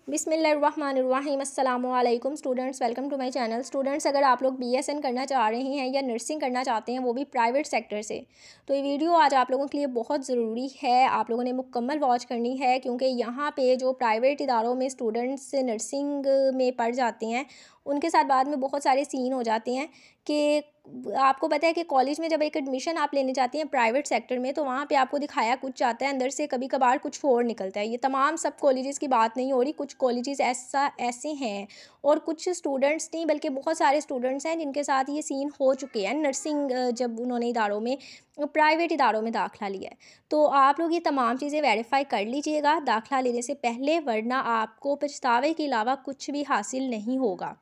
बिस्मिल्लाहिर्रहमानिर्रहीम अस्सलामुअलैकुम students, welcome to my channel. Students, अगर आप लोग बीएसएन करना चाह रहे हैं या नर्सिंग करना चाहते हैं, वो भी प्राइवेट सेक्टर से, तो ये वीडियो आज आप लोगों के लिए बहुत ज़रूरी है। आप लोगों ने मुकम्मल वॉच करनी है, क्योंकि यहाँ पे जो प्राइवेट इदारों में स्टूडेंट्स नर्सिंग में पढ़ जाते हैं, उनके साथ बाद में बहुत सारे सीन हो जाते हैं कि आपको पता है कि कॉलेज में जब एक एडमिशन आप लेने जाती हैं प्राइवेट सेक्टर में, तो वहाँ पे आपको दिखाया कुछ जाता है, अंदर से कभी कभार कुछ और निकलता है। ये तमाम सब कॉलेजेस की बात नहीं हो रही, कुछ कॉलेजेस ऐसे हैं और कुछ स्टूडेंट्स नहीं बल्कि बहुत सारे स्टूडेंट्स हैं जिनके साथ ये सीन हो चुके हैं नर्सिंग जब उन्होंने इदारों में प्राइवेट इदारों में दाखिला लिया है। तो आप लोग ये तमाम चीज़ें वेरीफाई कर लीजिएगा दाखिला लेने से पहले, वरना आपको पछतावे के अलावा कुछ भी हासिल नहीं होगा।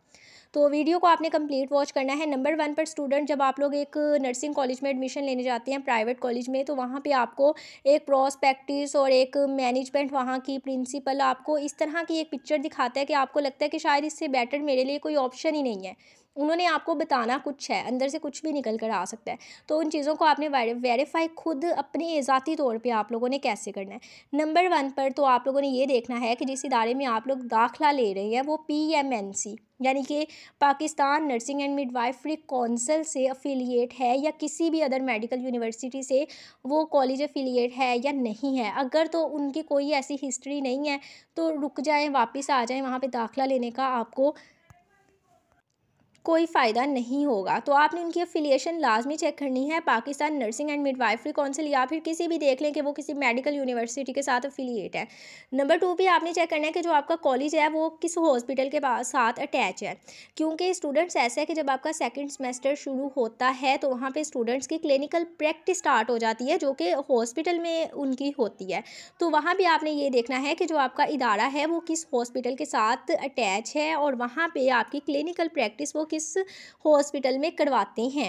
तो वीडियो को आपने कंप्लीट वॉच करना है। नंबर 1 पर स्टूडेंट, जब आप लोग एक नर्सिंग कॉलेज में एडमिशन लेने जाते हैं प्राइवेट कॉलेज में, तो वहाँ पे आपको एक प्रोस्पेक्टिस और एक मैनेजमेंट, वहाँ की प्रिंसिपल आपको इस तरह की एक पिक्चर दिखाता है कि आपको लगता है कि शायद इससे बेटर मेरे लिए कोई ऑप्शन ही नहीं है। उन्होंने आपको बताना कुछ है, अंदर से कुछ भी निकल कर आ सकता है। तो उन चीज़ों को आपने वेरीफाई खुद अपने ज़ाती तौर पे आप लोगों ने कैसे करना है। नंबर 1 पर तो आप लोगों ने ये देखना है कि जिस इदारे में आप लोग दाखिला ले रहे हैं वो PMNC यानी कि Pakistan nursing and midwifery council से अफिलिएट है, या किसी भी अदर मेडिकल यूनिवर्सिटी से वो कॉलेज अफिलिएट है या नहीं है। अगर तो उनकी कोई ऐसी हिस्ट्री नहीं है तो रुक जाएं, वापस आ जाएं, वहाँ पे दाखिला लेने का आपको कोई फ़ायदा नहीं होगा। तो आपने उनकी एफिलिएशन लाजमी चेक करनी है, Pakistan nursing and midwifery council या फिर किसी भी देख लें कि वो किसी मेडिकल यूनिवर्सिटी के साथ एफिलिएट है। नंबर 2 पे आपने चेक करना है कि जो आपका कॉलेज है वो किस हॉस्पिटल के पास साथ अटैच है, क्योंकि स्टूडेंट्स ऐसा है कि जब आपका सेकेंड सेमेस्टर शुरू होता है तो वहाँ पर स्टूडेंट्स की क्लिनिकल प्रैक्टिस स्टार्ट हो जाती है, जो कि हॉस्पिटल में उनकी होती है। तो वहाँ भी आपने ये देखना है कि जो आपका इदारा है वो किस हॉस्पिटल के साथ अटैच है और वहाँ पे आपकी क्लिनिकल प्रैक्टिस वो किस हॉस्पिटल में करवाते हैं।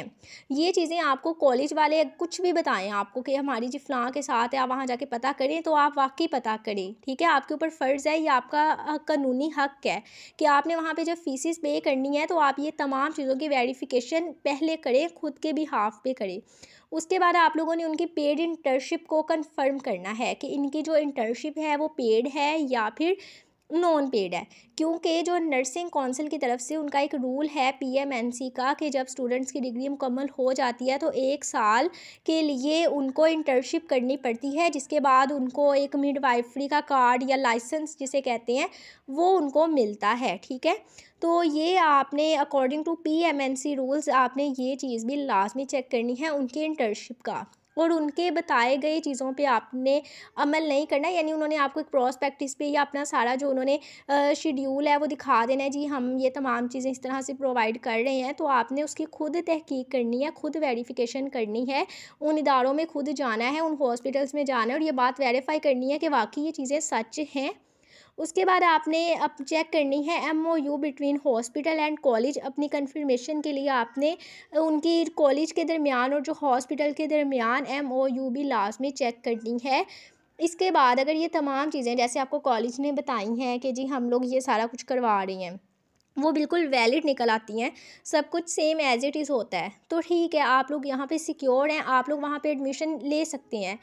ये चीज़ें आपको कॉलेज वाले कुछ भी बताएं आपको कि हमारी जी फ़लाँ के साथ है, आप वहाँ जाके पता करें, तो आप वाकई पता करें, ठीक है। आपके ऊपर फ़र्ज़ है, ये आपका कानूनी हक़ है कि आपने वहाँ पे जब फ़ीसेस पे करनी है तो आप ये तमाम चीज़ों की वेरिफिकेशन पहले करें, खुद के भी हाफ़ पे करें। उसके बाद आप लोगों ने उनकी पेड इंटर्नशिप को कंफर्म करना है कि इनकी जो इंटर्नशिप है वो पेड है या फिर नॉन पेड है, क्योंकि जो नर्सिंग काउंसिल की तरफ से उनका एक रूल है PMNC का कि जब स्टूडेंट्स की डिग्री मुकम्मल हो जाती है तो 1 साल के लिए उनको इंटर्नशिप करनी पड़ती है, जिसके बाद उनको एक मिडवाइफरी का कार्ड या लाइसेंस जिसे कहते हैं वो उनको मिलता है, ठीक है। तो ये आपने अकॉर्डिंग टू PMNC रूल्स आपने ये चीज़ भी लाजमी चेक करनी है उनकी इंटर्नशिप का, और उनके बताए गए चीज़ों पे आपने अमल नहीं करना। यानी उन्होंने आपको एक प्रॉस्पेक्टिस पे या अपना सारा जो उन्होंने शेड्यूल है वो दिखा देना है, जी हम ये तमाम चीज़ें इस तरह से प्रोवाइड कर रहे हैं, तो आपने उसकी खुद तहकीक करनी है, खुद वेरिफिकेशन करनी है, उन इदारों में खुद जाना है, उन हॉस्पिटल्स में जाना है और ये बात वेरीफाई करनी है कि वाकई ये चीज़ें सच हैं। उसके बाद आपने अब चेक करनी है MOU between hospital and college. अपनी कंफर्मेशन के लिए आपने उनकी कॉलेज के दरमियान और जो हॉस्पिटल के दरमियान MOU भी लाजमी चेक करनी है। इसके बाद अगर ये तमाम चीज़ें जैसे आपको कॉलेज ने बताई हैं कि जी हम लोग ये सारा कुछ करवा रहे हैं, वो बिल्कुल वैलिड निकल आती हैं, सब कुछ सेम एज़ इट इज़ होता है, तो ठीक है, आप लोग यहाँ पे सिक्योर हैं, आप लोग वहाँ पे एडमिशन ले सकते हैं।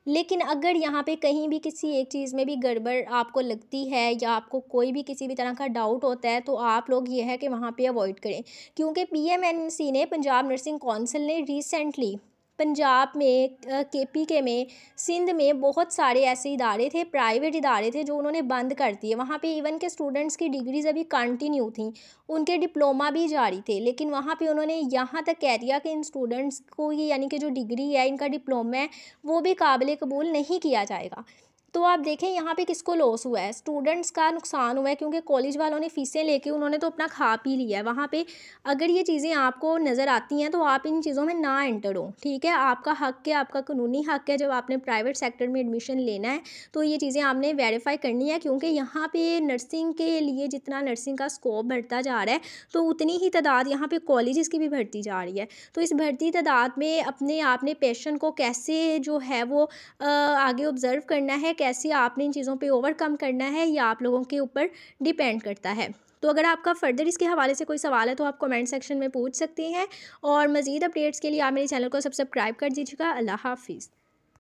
लेकिन अगर यहाँ पे कहीं भी किसी एक चीज़ में भी गड़बड़ आपको लगती है या आपको कोई भी किसी भी तरह का डाउट होता है, तो आप लोग ये है कि वहाँ पे अवॉइड करें, क्योंकि PMNC ने, पंजाब नर्सिंग काउंसिल ने रिसेंटली पंजाब में KPK में, सिंध में बहुत सारे ऐसे इदारे थे, प्राइवेट इदारे थे, जो उन्होंने बंद कर दिए। वहाँ पे इवन के स्टूडेंट्स की डिग्रीज अभी कंटिन्यू थी, उनके डिप्लोमा भी जारी थे, लेकिन वहाँ पे उन्होंने यहाँ तक कह दिया कि इन स्टूडेंट्स को ये यानी कि जो डिग्री है, इनका डिप्लोमा है, वो भी काबिल कबूल नहीं किया जाएगा। तो आप देखें यहाँ पे किसको लॉस हुआ है, स्टूडेंट्स का नुकसान हुआ है, क्योंकि कॉलेज वालों ने फ़ीसें लेके उन्होंने तो अपना खा पी लिया है। वहाँ पे अगर ये चीज़ें आपको नज़र आती हैं तो आप इन चीज़ों में ना एंटर हो, ठीक है। आपका हक़ है, आपका कानूनी हक़ है, जब आपने प्राइवेट सेक्टर में एडमिशन लेना है तो ये चीज़ें आपने वेरीफाई करनी है, क्योंकि यहाँ पे नर्सिंग के लिए जितना नर्सिंग का स्कोप बढ़ता जा रहा है तो उतनी ही तादाद यहाँ पे कॉलेजेस की भी बढ़ती जा रही है। तो इस बढ़ती तादाद में अपने आपने पेशेंट को कैसे जो है वो आगे ऑब्ज़र्व करना है, कैसे आपने इन चीज़ों पे ओवरकम करना है, ये आप लोगों के ऊपर डिपेंड करता है। तो अगर आपका फ़र्दर इसके हवाले से कोई सवाल है तो आप कमेंट सेक्शन में पूछ सकते हैं, और मज़ीद अपडेट्स के लिए आप मेरे चैनल को सब्सक्राइब कर दीजिएगा। अल्लाह हाफ़िज़।